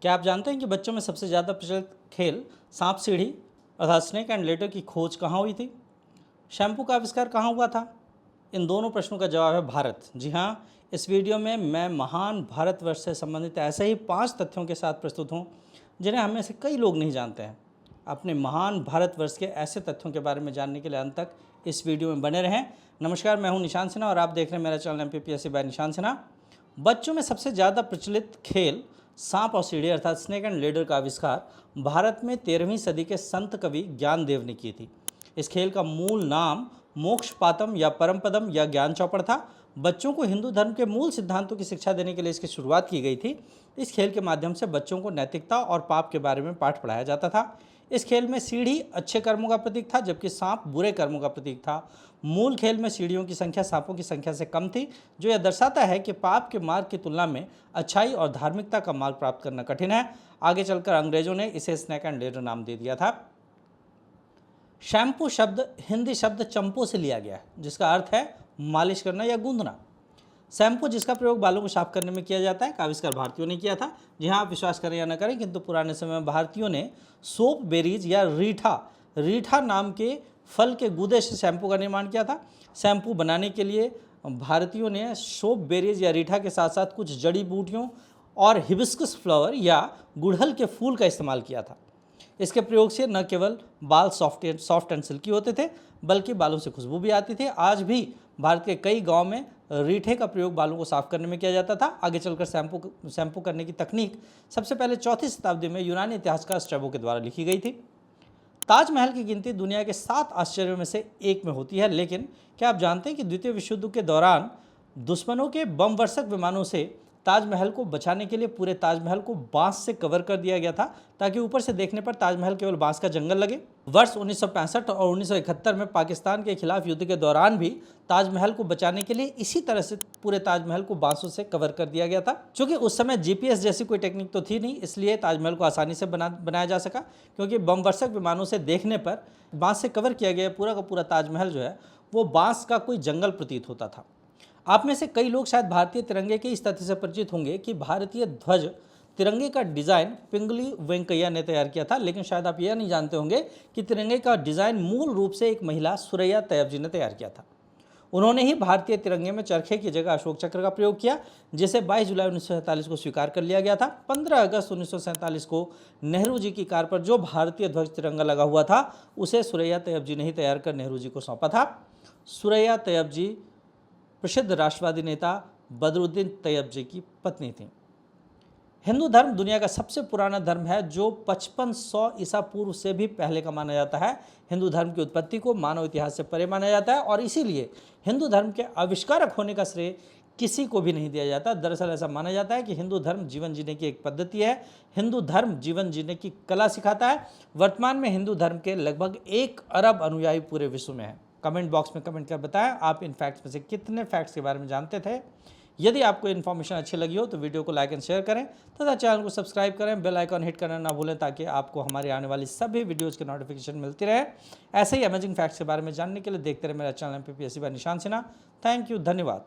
क्या आप जानते हैं कि बच्चों में सबसे ज़्यादा प्रचलित खेल सांप सीढ़ी अर्थात स्नेक एंड लेडर की खोज कहाँ हुई थी? शैम्पू का आविष्कार कहाँ हुआ था? इन दोनों प्रश्नों का जवाब है भारत। जी हाँ, इस वीडियो में मैं महान भारतवर्ष से संबंधित ऐसे ही 5 तथ्यों के साथ प्रस्तुत हूँ जिन्हें हम में से कई लोग नहीं जानते हैं। अपने महान भारतवर्ष के ऐसे तथ्यों के बारे में जानने के लिए अंत तक इस वीडियो में बने रहें। नमस्कार, मैं हूँ निशान सिन्हा और आप देख रहे हैं मेरा चैनल MPPSC बाय निशान सिन्हा। बच्चों में सबसे ज़्यादा प्रचलित खेल सांप और सीढ़ी अर्थात स्नेक एंड लेडर का आविष्कार भारत में 13वीं सदी के संत कवि ज्ञानदेव ने की थी। इस खेल का मूल नाम मोक्षपातम या परमपदम या ज्ञान चौपड़ था। बच्चों को हिंदू धर्म के मूल सिद्धांतों की शिक्षा देने के लिए इसकी शुरुआत की गई थी। इस खेल के माध्यम से बच्चों को नैतिकता और पाप के बारे में पाठ पढ़ाया जाता था। इस खेल में सीढ़ी अच्छे कर्मों का प्रतीक था जबकि सांप बुरे कर्मों का प्रतीक था। मूल खेल में सीढ़ियों की संख्या सांपों की संख्या से कम थी, जो यह दर्शाता है कि पाप के मार्ग की तुलना में अच्छाई और धार्मिकता का मार्ग प्राप्त करना कठिन है। आगे चलकर अंग्रेजों ने इसे स्नेक एंड लेडर नाम दे दिया था। शैम्पू शब्द हिंदी शब्द चंपो से लिया गया है, जिसका अर्थ है मालिश करना या गूंदना। शैम्पू जिसका प्रयोग बालों को साफ करने में किया जाता है का आविष्कार भारतीयों ने किया था। जी हाँ, आप विश्वास करें या न करें, किंतु पुराने समय में भारतीयों ने सोप बेरीज या रीठा नाम के फल के गूदे से शैम्पू का निर्माण किया था। शैम्पू बनाने के लिए भारतीयों ने सोप बेरीज या रीठा के साथ साथ कुछ जड़ी बूटियों और हिबिस्कस फ्लावर या गुड़हल के फूल का इस्तेमाल किया था। इसके प्रयोग से न केवल बाल सॉफ्ट एंड सिल्की होते थे, बल्कि बालों से खुशबू भी आती थी। आज भी भारत के कई गांव में रीठे का प्रयोग बालों को साफ करने में किया जाता था। आगे चलकर शैम्पू करने की तकनीक सबसे पहले 4वीं शताब्दी में यूनानी इतिहासकार स्ट्रैबो के द्वारा लिखी गई थी। ताजमहल की गिनती दुनिया के 7 आश्चर्यों में से एक में होती है, लेकिन क्या आप जानते हैं कि द्वितीय विश्व युद्ध के दौरान दुश्मनों के बम वर्षक विमानों से ताजमहल को बचाने के लिए पूरे ताजमहल को बांस से कवर कर दिया गया था, ताकि ऊपर से देखने पर ताजमहल केवल बांस का जंगल लगे। वर्ष 1965 और 1971 में पाकिस्तान के खिलाफ युद्ध के दौरान भी ताजमहल को बचाने के लिए इसी तरह से पूरे ताजमहल को बांसों से कवर कर दिया गया था। क्योंकि उस समय GPS जैसी कोई टेक्निक तो थी नहीं, इसलिए ताजमहल को आसानी से बनाया जा सका, क्योंकि बम वर्षक विमानों से देखने पर बांस से कवर किया गया पूरा का पूरा ताजमहल जो है वो बांस का कोई जंगल प्रतीत होता था। आप में से कई लोग शायद भारतीय तिरंगे के इस तथ्य से परिचित होंगे कि भारतीय ध्वज तिरंगे का डिज़ाइन पिंगली वेंकैया ने तैयार किया था, लेकिन शायद आप यह नहीं जानते होंगे कि तिरंगे का डिज़ाइन मूल रूप से एक महिला सुरैया तैयब जी ने तैयार किया था। उन्होंने ही भारतीय तिरंगे में चरखे की जगह अशोक चक्र का प्रयोग किया, जिसे 22 जुलाई 1947 को स्वीकार कर लिया गया था। 15 अगस्त 1947 को नेहरू जी की कार पर जो भारतीय ध्वज तिरंगा लगा हुआ था उसे सुरैया तैयब जी ने ही तैयार कर नेहरू जी को सौंपा था। सुरैया तैयब जी प्रसिद्ध राष्ट्रवादी नेता बदरुद्दीन तैयब जी की पत्नी थी। हिंदू धर्म दुनिया का सबसे पुराना धर्म है, जो 5500 ईसा पूर्व से भी पहले का माना जाता है। हिंदू धर्म की उत्पत्ति को मानव इतिहास से परे माना जाता है और इसीलिए हिंदू धर्म के आविष्कारक होने का श्रेय किसी को भी नहीं दिया जाता। दरअसल ऐसा माना जाता है कि हिंदू धर्म जीवन जीने की एक पद्धति है। हिंदू धर्म जीवन जीने की कला सिखाता है। वर्तमान में हिंदू धर्म के लगभग 1 अरब अनुयायी पूरे विश्व में हैं। कमेंट बॉक्स में कमेंट कर बताएं आप इन फैक्ट्स में से कितने फैक्ट्स के बारे में जानते थे। यदि आपको इन्फॉर्मेशन अच्छी लगी हो तो वीडियो को लाइक एंड शेयर करें तथा चैनल को सब्सक्राइब करें, बेल आइकॉन हिट करना ना भूलें, ताकि आपको हमारी आने वाली सभी वीडियोज़ की नोटिफिकेशन मिलती रहे। ऐसे ही अमेजिंग फैक्ट्स के बारे में जानने के लिए देखते रहे मेरा चैनल MPPSC बाय निशान सिन्हा। थैंक यू, धन्यवाद।